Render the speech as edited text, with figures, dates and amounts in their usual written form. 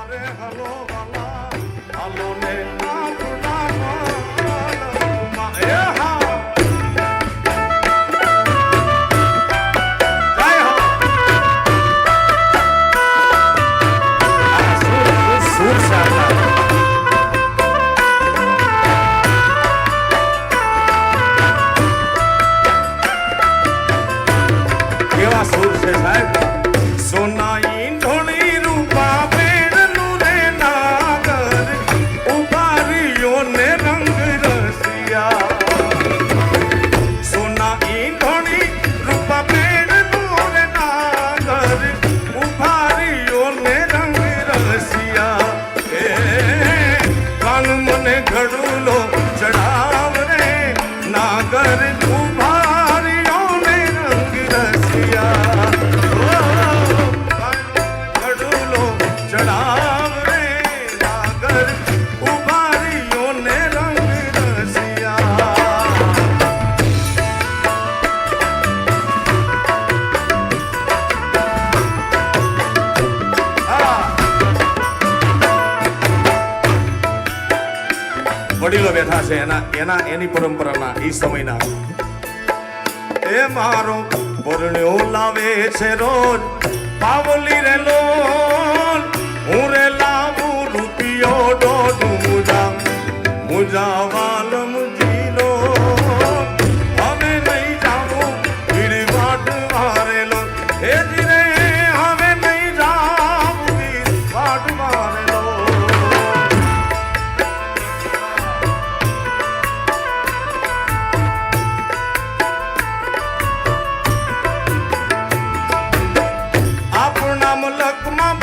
રે હલો વાલા હાલો ને આપના માલમાં એ હા જય હો આ સુર સાલા કેવા સુર છે સાહેબ સોનાઈ ઢોળી રૂપા બેડનું રે નાગર ઉભારીઓ ને રંગ રસિયા સોનાઈ ઢોળી રૂપા બેડનું રે નાગર ઉભારીઓ ને રંગ રસિયા એ કાન મને ઘડુલો ચડાવ રે નાગર ઉભારીઓ ને રંગ રસિયા ચડાવ રે નાગર ઉભારીઓ ને રંગ રસિયા વડીલો બેઠા છે એની પરંપરાના ઈ સમયના એ મારો પરણ્યો લાવે છે રોજ પાવલી રે લોલ હું રે લાવું રૂપિયો દોઢ મુજા વાલમ જીલો હવે નહીં જાવું ભીડ વાટ મારેલો હે જીરે હવે નહીં જાવું ભીડ વાટ મારેલો આપણા મલકમાં